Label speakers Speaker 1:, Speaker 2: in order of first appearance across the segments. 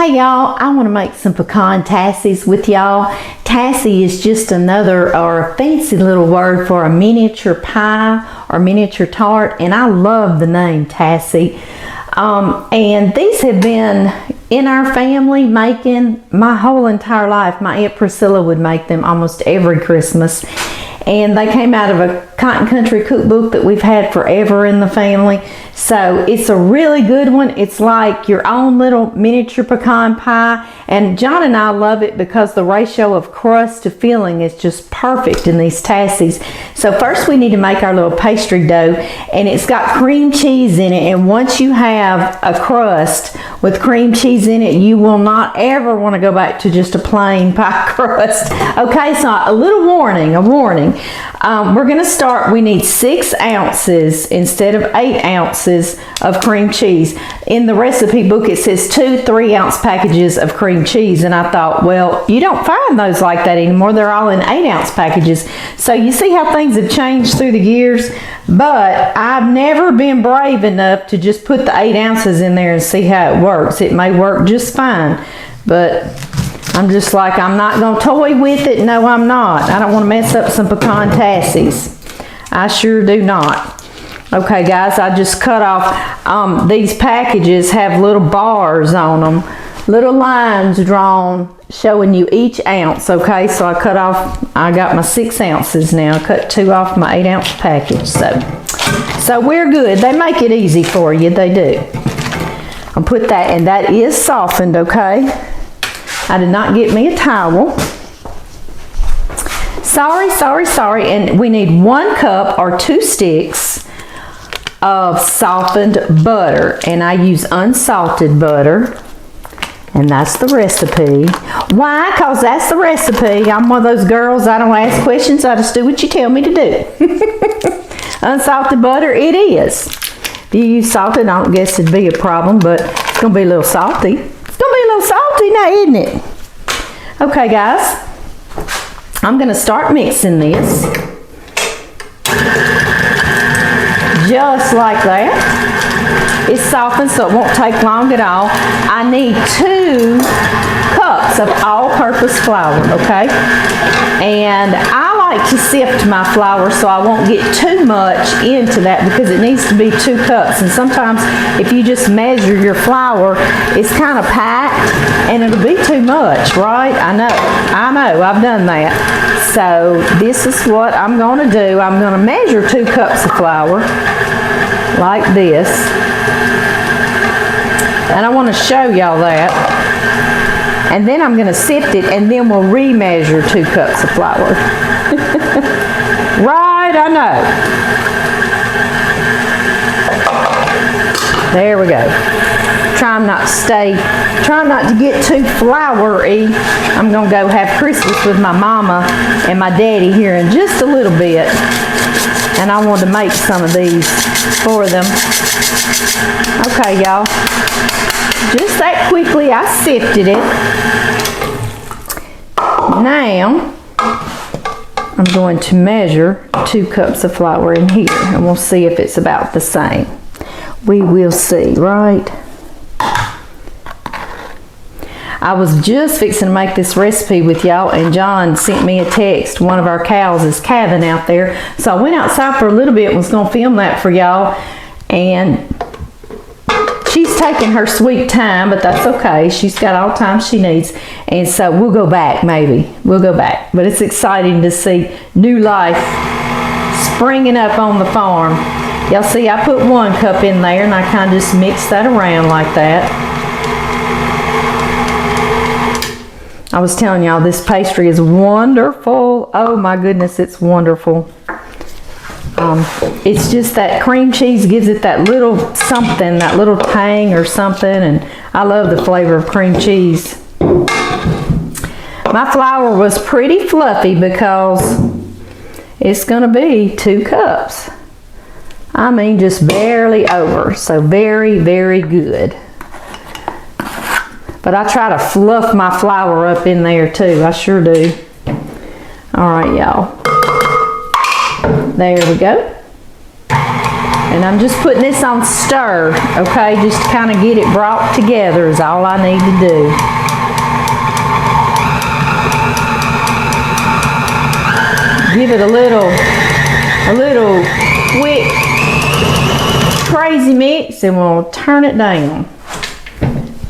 Speaker 1: Hey y'all, I want to make some pecan tassies with y'all. Tassie is just another or a fancy little word for a miniature pie or miniature tart, and I love the name Tassie. And these have been in our family making my whole entire life. My Aunt Priscilla would make them almost every Christmas. And they came out of a Cotton Country cookbook that we've had forever in the family. So it's a really good one. It's like your own little miniature pecan pie. And John and I love it because the ratio of crust to filling is just perfect in these tassies. So first we need to make our little pastry dough, and it's got cream cheese in it. And once you have a crust with cream cheese in it, you will not ever want to go back to just a plain pie crust. Okay, so a little warning, a warning. We're going to start, we need 6 ounces instead of 8 ounces of cream cheese. In the recipe book it says 2 3-ounce packages of cream cheese, and I thought, well, you don't find those like that anymore. They're all in 8-ounce packages. So you see how things have changed through the years, but I've never been brave enough to just put the 8 ounces in there and see how it works. It may work just fine, but I'm just like, I'm not going to toy with it. No, I'm not. I don't want to mess up some pecan tassies. I sure do not. Okay, guys, I just cut off, these packages have little bars on them, little lines drawn showing you each ounce. Okay, so I cut off, I got my 6 ounces now. I cut 2 off my 8-ounce package. So we're good. They make it easy for you. They do. I'll put that, and that is softened, okay? I did not get me a towel. Sorry. And we need 1 cup or 2 sticks of softened butter. And I use unsalted butter. And that's the recipe. Why? Because that's the recipe. I'm one of those girls, I don't ask questions. I just do what you tell me to do. Unsalted butter it is. If you use salted, I don't guess it'd be a problem, but it's going to be a little salty. It's going to be a little salty now, isn't it? Okay, guys. I'm going to start mixing this. Just like that. It's softened, so it won't take long at all. I need 2 cups of all-purpose flour, okay? And I like to sift my flour so I won't get too much into that, because it needs to be 2 cups. And sometimes if you just measure your flour, it's kind of packed and it'll be too much, right? I know, I've done that. So this is what I'm going to do. I'm going to measure 2 cups of flour like this. And I want to show y'all that. And then I'm going to sift it, and then we'll remeasure 2 cups of flour. Right, I know. There we go. Trying not to get too floury. I'm going to go have Christmas with my mama and my daddy here in just a little bit. And I want to make some of these for them. Okay, y'all. Just that quickly I sifted it. Now, I'm going to measure 2 cups of flour in here, and we'll see if it's about the same. We will see, right? I was just fixing to make this recipe with y'all, and John sent me a text. One of our cows is calving out there. So I went outside for a little bit and was going to film that for y'all. And she's taking her sweet time, but that's okay. She's got all the time she needs. And so we'll go back, maybe. We'll go back. But it's exciting to see new life springing up on the farm. Y'all see, I put 1 cup in there, and I kind of just mix that around like that. I was telling y'all, this pastry is wonderful. Oh my goodness, it's wonderful. It's just that cream cheese gives it that little something, that little tang or something, and I love the flavor of cream cheese. My flour was pretty fluffy because it's going to be 2 cups. I mean, just barely over, so very, very good. But I try to fluff my flour up in there too. I sure do. All right, y'all. There we go. And I'm just putting this on stir, okay? Just to kind of get it brought together is all I need to do. Give it a little quick, crazy mix, and we'll turn it down.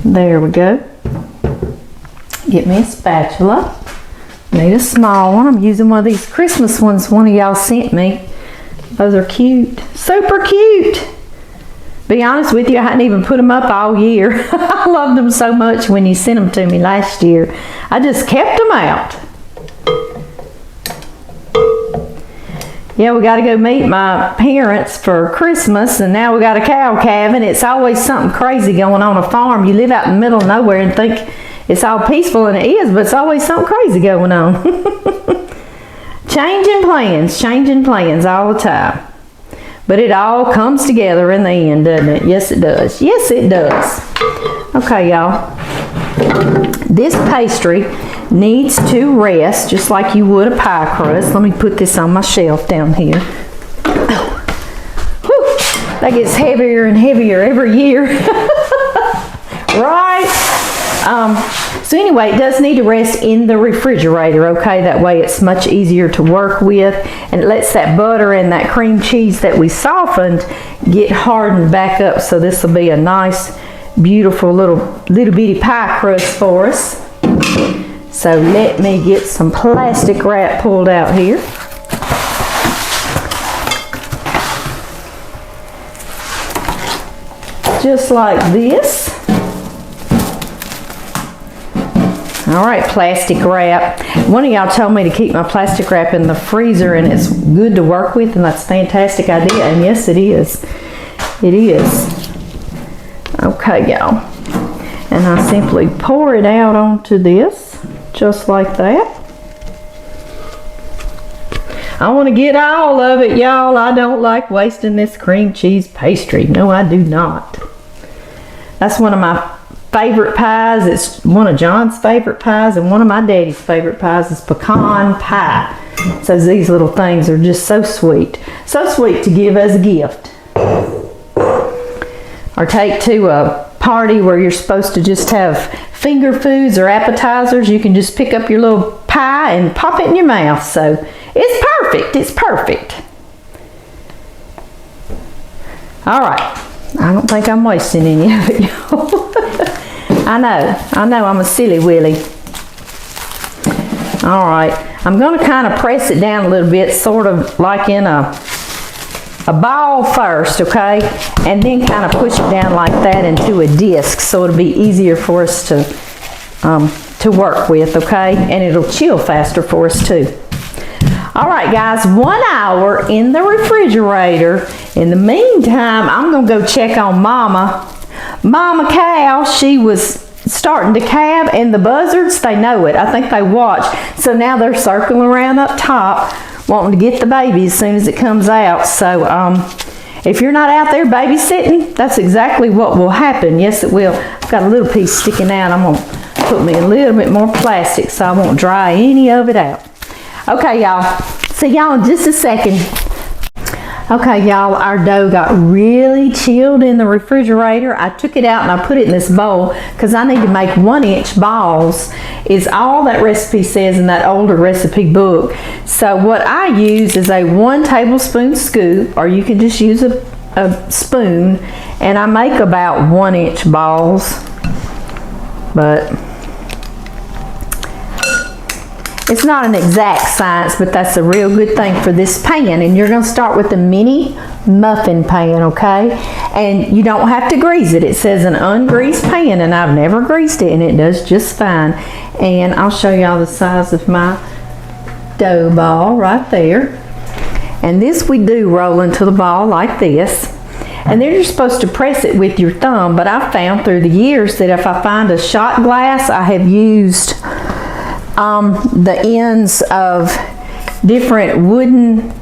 Speaker 1: There we go. Get me a spatula. Need a small one. I'm using one of these Christmas ones one of y'all sent me. Those are cute. Super cute. Be honest with you, I hadn't even put them up all year. I loved them so much when you sent them to me last year. I just kept them out. Yeah, we got to go meet my parents for Christmas, and now we got a cow calving. It's always something crazy going on a farm. You live out in the middle of nowhere and think it's all peaceful, and it is, but it's always something crazy going on. Changing plans all the time. But it all comes together in the end, doesn't it? Yes, it does. Yes, it does. Okay, y'all. This pastry needs to rest just like you would a pie crust. Let me put this on my shelf down here. Oh. Whew. That gets heavier and heavier every year. Right? So anyway, it does need to rest in the refrigerator, okay? That way it's much easier to work with, and it lets that butter and that cream cheese that we softened get hardened back up. So this will be a nice, beautiful little bitty pie crust for us. So let me get some plastic wrap pulled out here. Just like this. All right, plastic wrap. One of y'all told me to keep my plastic wrap in the freezer, and it's good to work with, and that's a fantastic idea. And yes, it is. It is. Okay, y'all. And I simply pour it out onto this, just like that. I want to get all of it, y'all. I don't like wasting this cream cheese pastry. No, I do not. That's one of my favorite pies. It's one of John's favorite pies, and one of my daddy's favorite pies is pecan pie. So these little things are just so sweet to give as a gift, or take to a party where you're supposed to just have finger foods or appetizers. You can just pick up your little pie and pop it in your mouth. So it's perfect. It's perfect. All right, I don't think I'm wasting any of it, y'all. I know, I'm a silly willy. All right, I'm going to kind of press it down a little bit, sort of like in a ball first, okay? And then kind of push it down like that into a disc, so it'll be easier for us to work with, okay? And it'll chill faster for us too. All right, guys, 1 hour in the refrigerator. In the meantime, I'm going to go check on Mama cow. She was starting to calve, and the buzzards, they know it. I think they watch. So now they're circling around up top, wanting to get the baby as soon as it comes out. So if you're not out there babysitting, that's exactly what will happen. Yes, it will. I've got a little piece sticking out. I'm going to put me a little bit more plastic so I won't dry any of it out. Okay, y'all. See y'all in just a second. Okay, y'all, our dough got really chilled in the refrigerator. I took it out and I put it in this bowl because I need to make 1-inch balls, is all that recipe says in that older recipe book. So what I use is a 1 tablespoon scoop, or you can just use a spoon, and I make about 1-inch balls. But it's not an exact science, but that's a real good thing for this pan. And you're going to start with the mini muffin pan, okay? And you don't have to grease it. It says an ungreased pan, and I've never greased it, and it does just fine. And I'll show y'all the size of my dough ball right there. And this we do roll into the ball like this. And then you're supposed to press it with your thumb, but I've found through the years that if I find a shot glass, I have used the ends of different wooden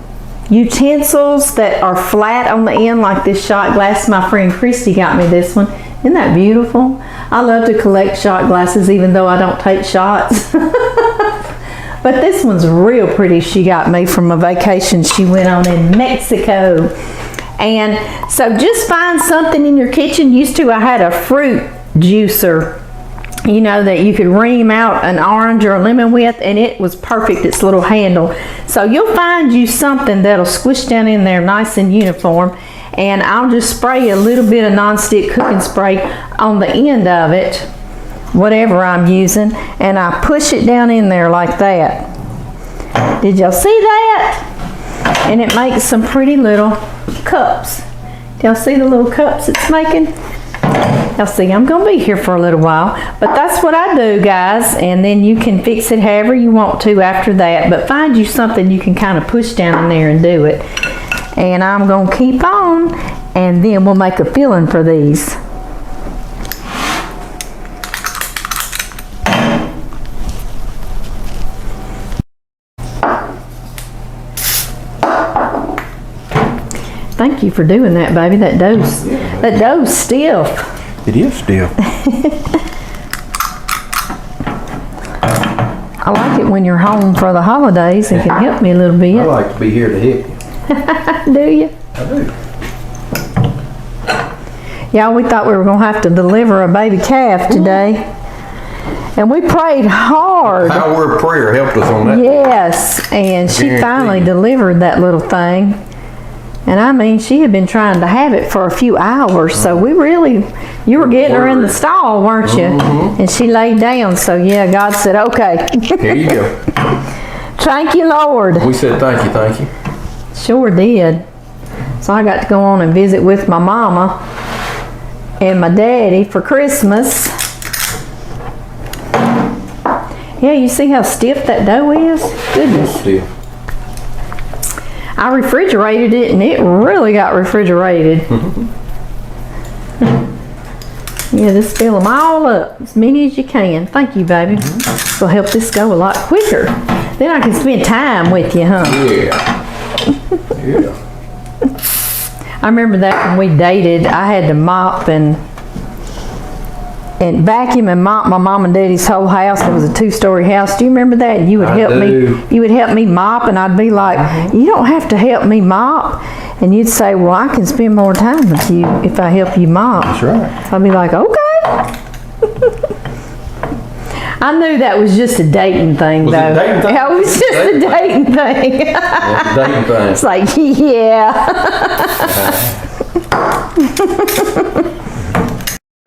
Speaker 1: utensils that are flat on the end, like this shot glass. My friend Christy got me this one. Isn't that beautiful? I love to collect shot glasses, even though I don't take shots. But this one's real pretty. She got me from a vacation she went on in Mexico. And so just find something in your kitchen. Used to, I had a fruit juicer, you know, that you could ream out an orange or a lemon with, and it was perfect, its little handle. So you'll find you something that'll squish down in there nice and uniform, and I'll just spray a little bit of nonstick cooking spray on the end of it, whatever I'm using, and I push it down in there like that. Did y'all see that? And it makes some pretty little cups. Y'all see the little cups it's making? Y'all see, I'm gonna be here for a little while, but that's what I do, guys, and then you can fix it however you want to after that, but find you something you can kind of push down in there and do it. And I'm gonna keep on, and then we'll make a filling for these. Thank you for doing that, baby. That dough's stiff.
Speaker 2: It is stiff.
Speaker 1: I like it when you're home for the holidays and can help me a little bit.
Speaker 2: I like to be here to help you.
Speaker 1: Do you?
Speaker 2: I do.
Speaker 1: Yeah, we thought we were going to have to deliver a baby calf today. And we prayed hard.
Speaker 2: Power of prayer helped us on that.
Speaker 1: Yes, and she finally delivered that little thing. And I mean, she had been trying to have it for a few hours, so we really, you were getting her in the stall, weren't you? And she laid down, so yeah, God said, okay.
Speaker 2: Here you go.
Speaker 1: Thank you, Lord.
Speaker 2: We said thank you, thank you.
Speaker 1: Sure did. So I got to go on and visit with my mama and my daddy for Christmas. Yeah, you see how stiff that dough is? Goodness.
Speaker 2: Stiff.
Speaker 1: I refrigerated it, and it really got refrigerated. Yeah, just fill them all up as many as you can. Thank you, baby. This will help this go a lot quicker. Then I can spend time with you, huh?
Speaker 2: Yeah. Yeah.
Speaker 1: I remember that when we dated, I had to mop and vacuum and mop my mom and daddy's whole house. It was a 2-story house. Do you remember that? You would help me. You would help me mop, and I'd be like, "You don't have to help me mop." And you'd say, "Well, I can spend more time with you if I help you mop."
Speaker 2: That's right.
Speaker 1: I'd be like, "Okay." I knew that was just a dating thing,
Speaker 2: Was
Speaker 1: though.
Speaker 2: it a dating thing?
Speaker 1: Yeah, it was just a dating thing.
Speaker 2: Yeah, dating thing.
Speaker 1: It's like, yeah.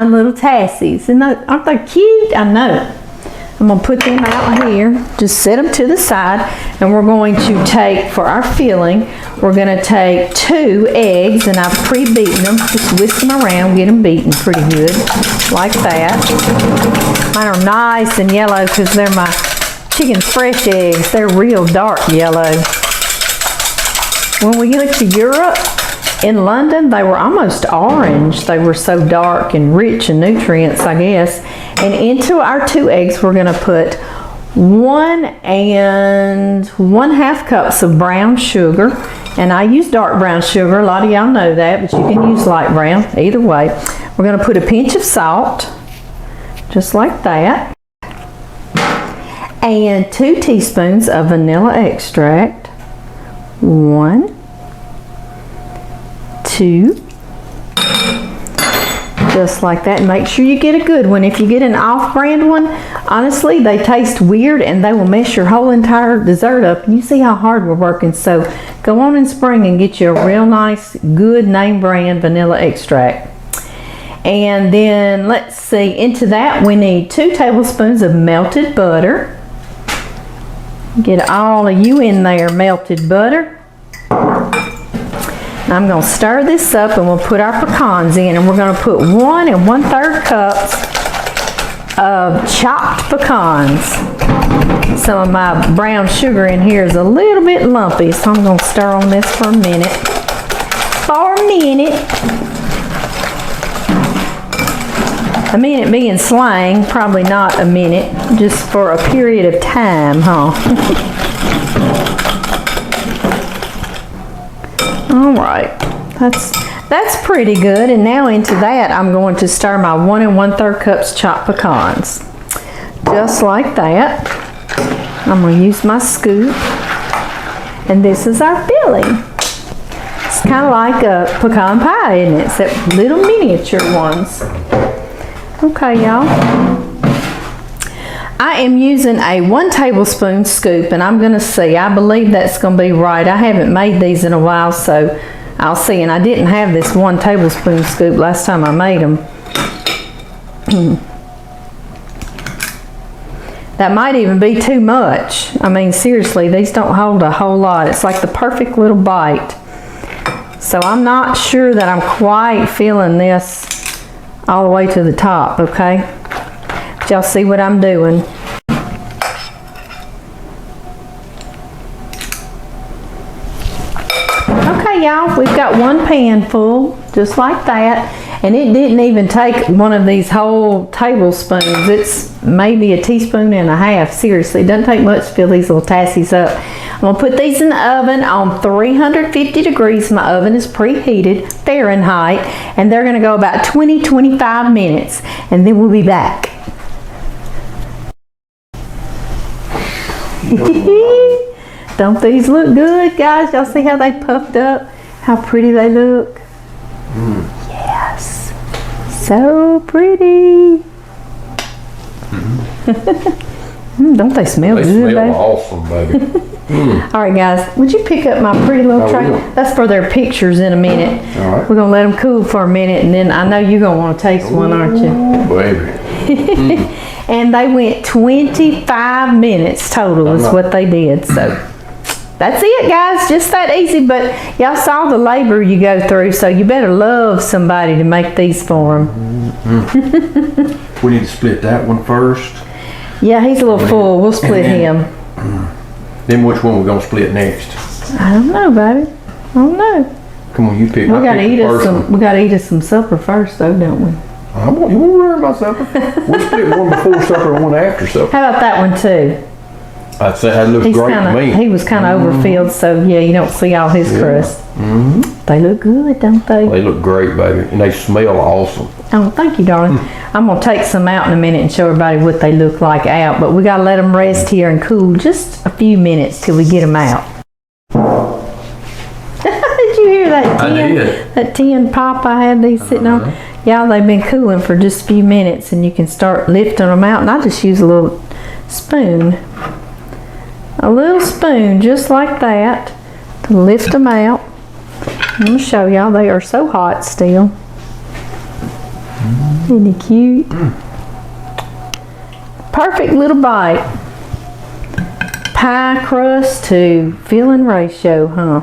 Speaker 1: Little tassies, and aren't they cute? I know. I'm gonna put them out here, just set them to the side, and we're going to take, for our filling, we're gonna take 2 eggs, and I've pre-beaten them. Just whisk them around, get them beaten pretty good, like that. Mine are nice and yellow because they're my Chicken's Fresh eggs. They're real dark yellow. When we went to Europe, in London, they were almost orange. They were so dark and rich in nutrients, I guess. And into our 2 eggs, we're gonna put 1 1/2 cups of brown sugar. And I use dark brown sugar. A lot of y'all know that, but you can use light brown, either way. We're gonna put a pinch of salt, just like that. And 2 teaspoons of vanilla extract. 1, 2, just like that. And make sure you get a good one. If you get an off-brand one, honestly, they taste weird and they will mess your whole entire dessert up. And you see how hard we're working. So go on in spring and get you a real nice, good name brand vanilla extract. And then let's see, into that we need 2 tablespoons of melted butter. Get all of you in there, melted butter. I'm going to stir this up, and we'll put our pecans in, and we're going to put 1 1/3 cups of chopped pecans. Some of my brown sugar in here is a little bit lumpy, so I'm going to stir on this for a minute. A minute being slang, probably not a minute, just for a period of time, huh? All right, that's pretty good. And now into that, I'm going to stir my 1 1/3 cups chopped pecans, just like that. I'm going to use my scoop, and this is our filling. It's kind of like a pecan pie, isn't it? Except little miniature ones. Okay, y'all. I am using a 1 tablespoon scoop, and I'm going to see. I believe that's going to be right. I haven't made these in a while, so I'll see. And I didn't have this 1 tablespoon scoop last time I made them. That might even be too much. I mean, seriously, these don't hold a whole lot. It's like the perfect little bite. So I'm not sure that I'm quite feeling this all the way to the top, okay? But y'all see what I'm doing. Okay, y'all, we've got 1 pan full, just like that. And it didn't even take one of these whole tablespoons. It's maybe a teaspoon and a half. Seriously, it doesn't take much to fill these little tassies up. I'm gonna put these in the oven on 350 degrees. My oven is preheated, Fahrenheit, and they're gonna go about 20-25 minutes, and then we'll be back. Don't these look good, guys? Y'all see how they puffed up? How pretty they look? Yes, so pretty. Don't they smell good,
Speaker 2: They smell
Speaker 1: baby?
Speaker 2: awesome, baby.
Speaker 1: All right, guys, would you pick up my pretty little tray?
Speaker 2: will.
Speaker 1: That's for their pictures in a minute.
Speaker 2: All right.
Speaker 1: We're gonna let them cool for a minute, and then I know you're gonna want to taste one, aren't you?
Speaker 2: Baby.
Speaker 1: And they went 25 minutes total is what they did. So that's it, guys. Just that easy. But y'all saw the labor you go through, so you better love somebody to make these for them.
Speaker 2: We need to split that one first.
Speaker 1: Yeah, he's a little full. We'll split him.
Speaker 2: Then which one we're gonna split next?
Speaker 1: I don't know, baby. I don't know.
Speaker 2: Come on, you pick.
Speaker 1: We
Speaker 2: I
Speaker 1: gotta
Speaker 2: pick the
Speaker 1: eat us
Speaker 2: first
Speaker 1: some.
Speaker 2: one.
Speaker 1: We gotta eat us some supper first, though, don't we?
Speaker 2: You won't worry about supper. We'll split one before supper and one after supper.
Speaker 1: How about that one too?
Speaker 2: I'd say that looks great to me.
Speaker 1: He was kind of overfilled, so yeah, you don't see all his crust. They look good, don't they?
Speaker 2: They look great, baby, and they smell awesome.
Speaker 1: Oh, thank you, darling. I'm gonna take some out in a minute and show everybody what they look like out, but we gotta let them rest here and cool just a few minutes till we get them out. Did you hear that tin?
Speaker 2: I did.
Speaker 1: That tin pop I had these sitting on? Yeah, they've been cooling for just a few minutes, and you can start lifting them out. And I just use a little spoon. A little spoon, just like that, to lift them out. I'm gonna show y'all, they are so hot still. Isn't he cute? Perfect little bite. Pie crust to filling ratio, huh?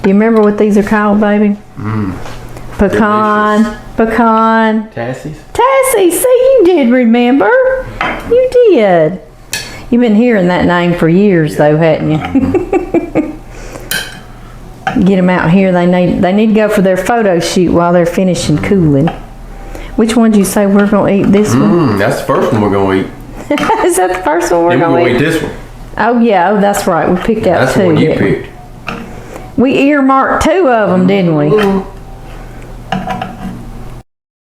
Speaker 1: Do you remember what these are called, baby? Pecan
Speaker 2: Tassie's?
Speaker 1: Tassie. See, you did remember. You did. You've been hearing that name for years, though, hadn't you? Get them out here. They need to go for their photo shoot while they're finishing cooling. Which one did you say we're going to eat? This one?
Speaker 2: That's the first one we're going to eat.
Speaker 1: Is that the first one we're
Speaker 2: Then we're
Speaker 1: going
Speaker 2: going
Speaker 1: to
Speaker 2: to
Speaker 1: eat?
Speaker 2: eat this one.
Speaker 1: Oh, yeah. Oh, that's right. We picked out
Speaker 2: That's
Speaker 1: two.
Speaker 2: the one you
Speaker 1: didn't we?
Speaker 2: picked.
Speaker 1: We earmarked 2 of them, didn't we?